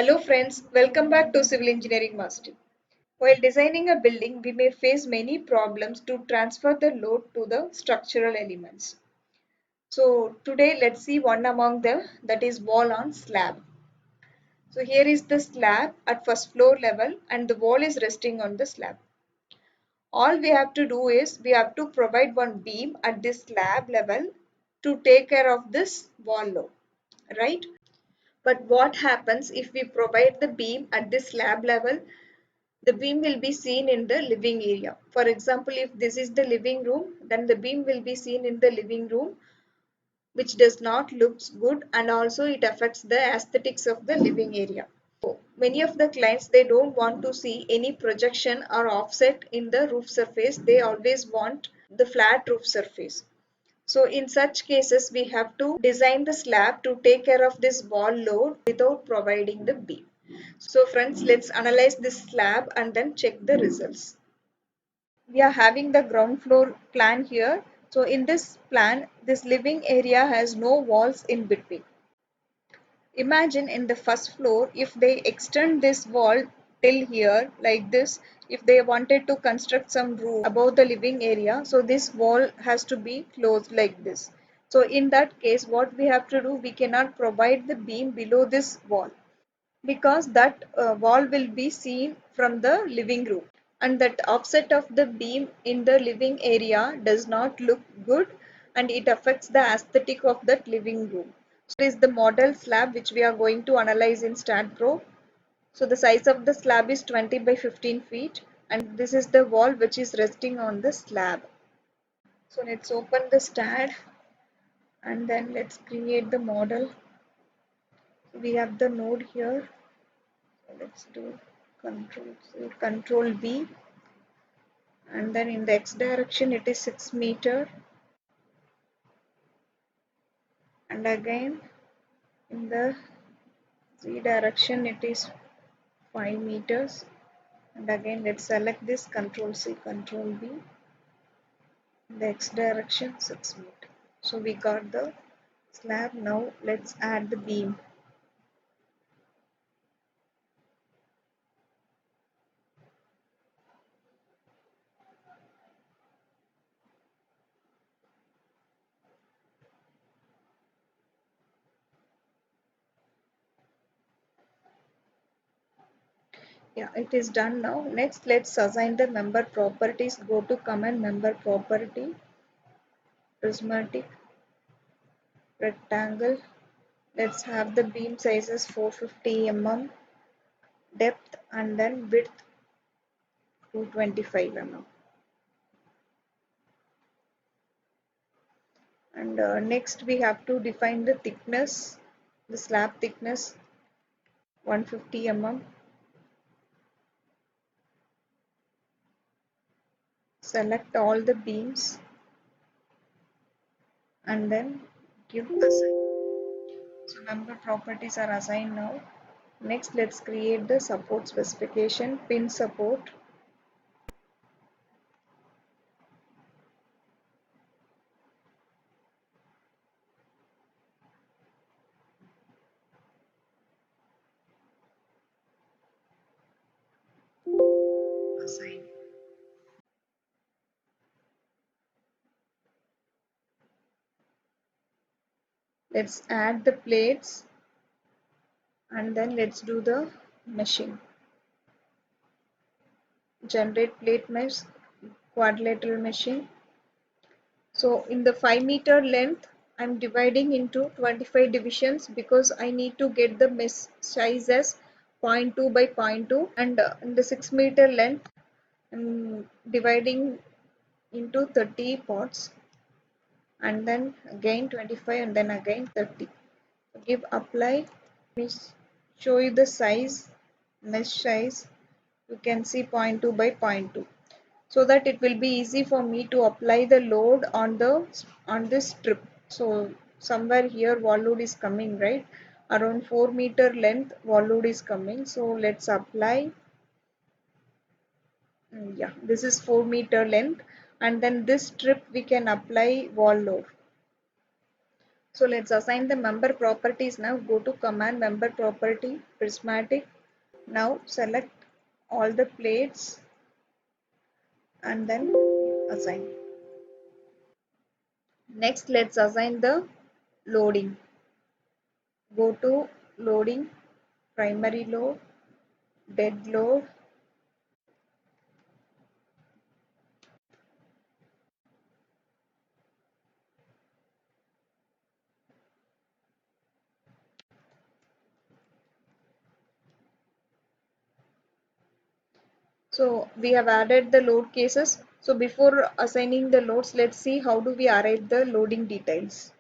Hello friends, welcome back to Civil Engineering Mastery. While designing a building, we may face many problems to transfer the load to the structural elements. So today let's see one among them, that is wall on slab. So here is the slab at first floor level and the wall is resting on the slab. All we have to do is we have to provide one beam at this slab level to take care of this wall load, right? But what happens if we provide the beam at this slab level? The beam will be seen in the living area. For example, if this is the living room, then the beam will be seen in the living room, which does not look good, and also it affects the aesthetics of the living area. So many of the clients, they don't want to see any projection or offset in the roof surface. They always want the flat roof surface. So in such cases, we have to design the slab to take care of this wall load without providing the beam. So friends, let's analyze this slab and then check the results. We are having the ground floor plan here. So in this plan, this living area has no walls in between. Imagine in the first floor, if they extend this wall till here like this, if they wanted to construct some roof above the living area, so this wall has to be closed like this. So in that case, what we have to do, we cannot provide the beam below this wall, because that wall will be seen from the living room, and that offset of the beam in the living area does not look good, and it affects the aesthetic of that living room. So this is the model slab which we are going to analyze in StatPro. So the size of the slab is 20 by 15 feet, and this is the wall which is resting on the slab. So let's open the STAD and then let's create the model. We have the node here. Let's do control C, control V, and then in the X direction it is 6 meter, and again in the Z direction it is 5 meters, and again let's select this control C, control V, in the X direction 6 meter. So we got the slab. Now let's add the beam. Yeah, it is done now. Next, let's assign the member properties. Go to command member property, prismatic, rectangle. Let's have the beam sizes 450 mm, depth and then width 225 mm. And next we have to define the thickness, the slab thickness 150 mm. Select all the beams and then give assign. So member properties are assigned now. Next, let's create the support specification, pin support. Assign. Let's add the plates and then let's do the meshing. Generate plate mesh, quadrilateral meshing. So in the 5 meter length, I'm dividing into 25 divisions because I need to get the mesh size as 0.2 by 0.2, and in the 6 meter length, I'm dividing into 30 pots, and then again 25 and then again 30. Give apply. Let me show you the size, mesh size. You can see 0.2 by 0.2, so that it will be easy for me to apply the load on this strip. So somewhere here wall load is coming, right? Around 4 meter length wall load is coming. So let's apply. Yeah, this is 4 meter length, and then this strip we can apply wall load. So let's assign the member properties now. Go to command member property, prismatic. Now select all the plates and then assign. Next, let's assign the loading. Go to loading, primary load, dead load. So we have added the load cases. So before assigning the loads, let's see how do we arrive the loading details.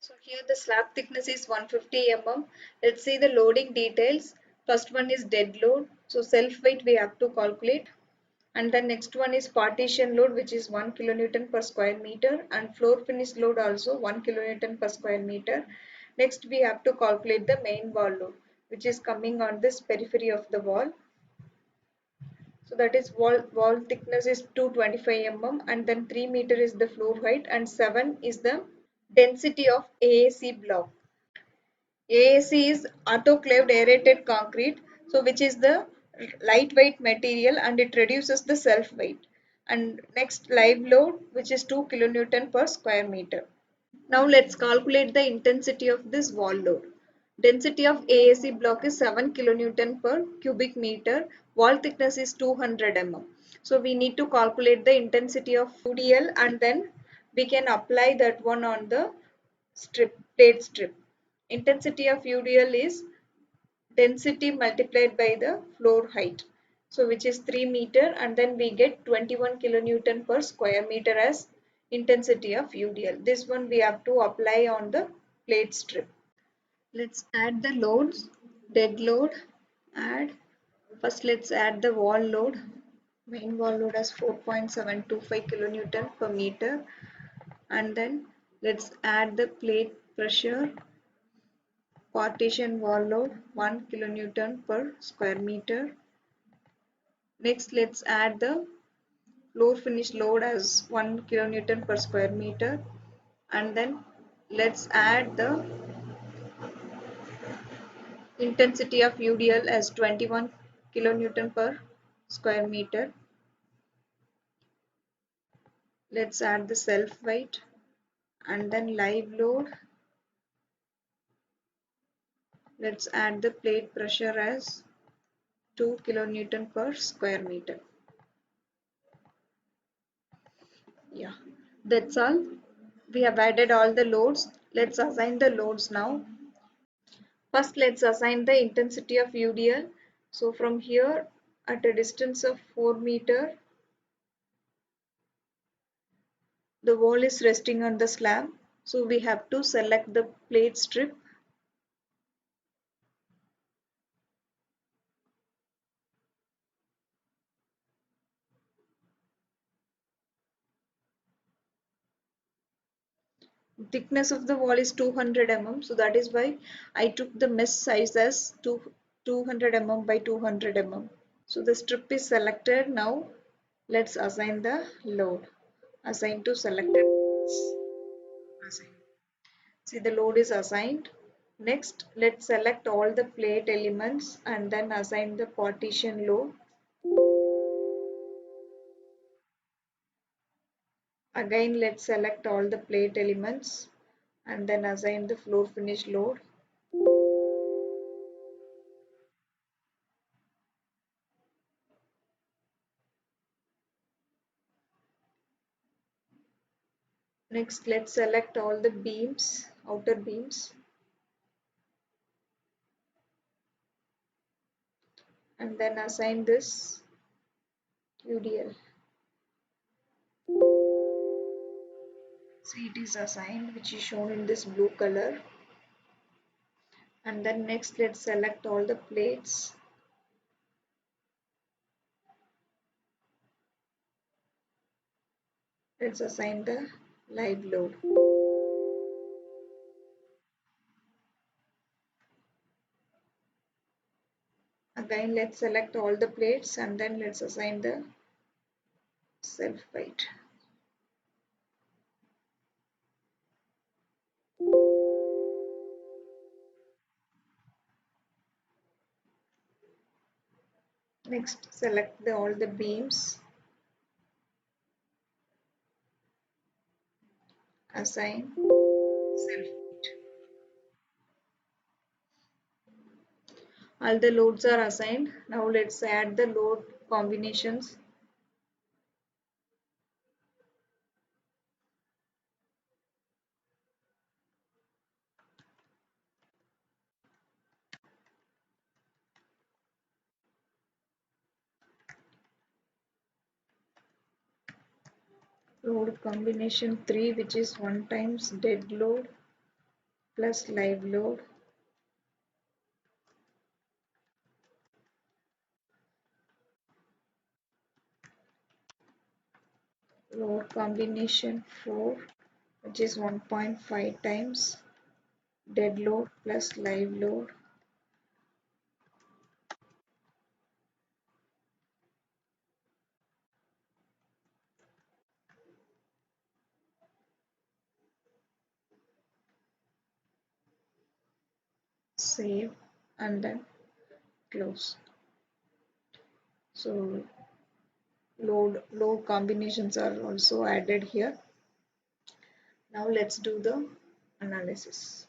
So here the slab thickness is 150 mm. Let's see the loading details. First one is dead load. So self weight we have to calculate. And the next one is partition load, which is 1 kilonewton per square meter, and floor finish load also 1 kilonewton per square meter. Next we have to calculate the main wall load, which is coming on this periphery of the wall. So that is wall thickness is 225 mm, and then 3 meter is the floor height, and 7 is the density of AAC block. AAC is autoclaved aerated concrete, so which is the lightweight material and it reduces the self weight. And next live load, which is 2 kilonewton per square meter. Now let's calculate the intensity of this wall load. Density of AAC block is 7 kilonewton per cubic meter. Wall thickness is 200 mm. So we need to calculate the intensity of UDL and then we can apply that one on the plate strip. Intensity of UDL is density multiplied by the floor height. So which is 3 meter, and then we get 21 kilonewton per square meter as intensity of UDL. This one we have to apply on the plate strip. Let's add the loads. Dead load, add. First let's add the wall load. Main wall load as 4.725 kilonewton per meter, and then let's add the plate pressure. Partition wall load 1 kilonewton per square meter. Next, let's add the floor finish load as 1 kilonewton per square meter, and then let's add the intensity of UDL as 21 kilonewton per square meter. Let's add the self weight and then live load. Let's add the plate pressure as 2 kilonewton per square meter. Yeah, that's all. We have added all the loads. Let's assign the loads now. First, let's assign the intensity of UDL. So from here, at a distance of 4 meter, the wall is resting on the slab. So we have to select the plate strip. Thickness of the wall is 200 mm. So that is why I took the mesh size as 200 mm by 200 mm. So the strip is selected. Now let's assign the load. Assign to selected. Assign. See, the load is assigned. Next, let's select all the plate elements and then assign the partition load. Again, let's select all the plate elements and then assign the floor finish load. Next, let's select all the beams, outer beams, and then assign this UDL. See, it is assigned, which is shown in this blue color. And then next, let's select all the plates. Let's assign the live load. Again, let's select all the plates and then let's assign the self weight. Next, select all the beams, assign self. All the loads are assigned. Now let's add the load combinations. Load combination 3, which is 1 times dead load plus live load. Load combination 4, which is 1.5 times dead load plus live load. Save and then close. So load combinations are also added here. Now let's do the analysis.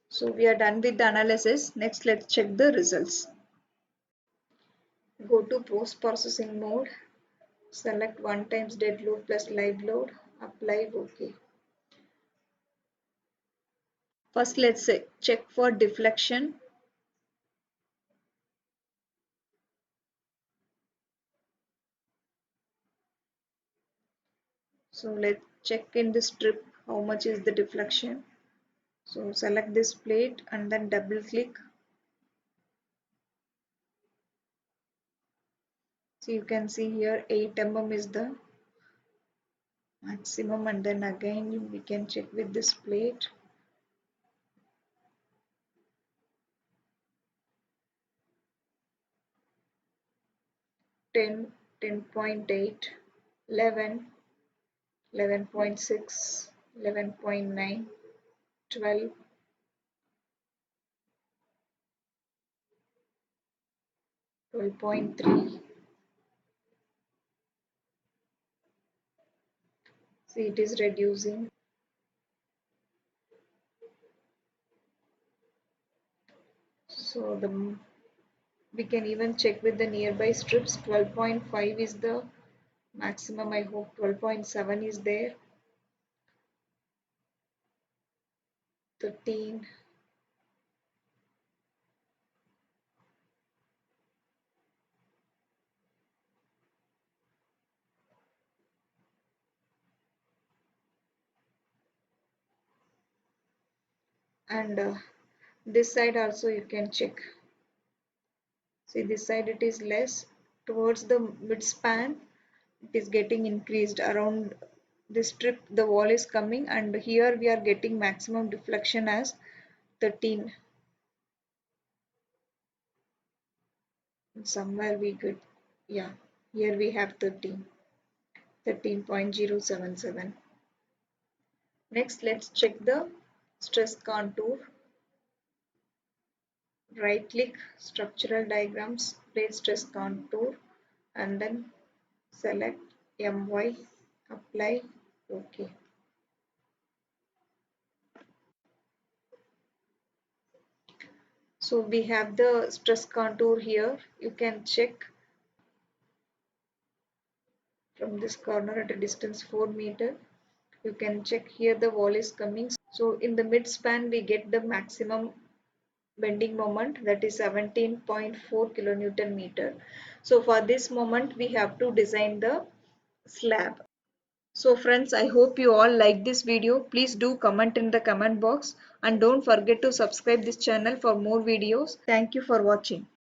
So we are done with the analysis. Next, let's check the results. Go to post processing mode. Select 1 times dead load plus live load. Apply OK. First, let's check for deflection. So let's check in the strip how much is the deflection. So select this plate and then double click. So you can see here 8 mm is the maximum, and then again we can check with this plate. 10, 10.8, 11, 11.6, 11.9, 12, 12.3. See, it is reducing. So we can even check with the nearby strips. 12.5 is the maximum. I hope 12.7 is there. 13. And this side also you can check. See, this side it is less. Towards the mid span it is getting increased. Around this strip the wall is coming, and here we are getting maximum deflection as 13. Somewhere we could, yeah, here we have 13, 13.077. Next, let's check the stress contour. Right click structural diagrams, plate stress contour, and then select MY, apply, OK. So we have the stress contour here. You can check from this corner at a distance 4 meter. You can check here the wall is coming. So in the mid span we get the maximum bending moment, that is 17.4 kilonewton meter. So for this moment we have to design the slab. So friends, I hope you all like this video. Please do comment in the comment box, and don't forget to subscribe this channel for more videos. Thank you for watching.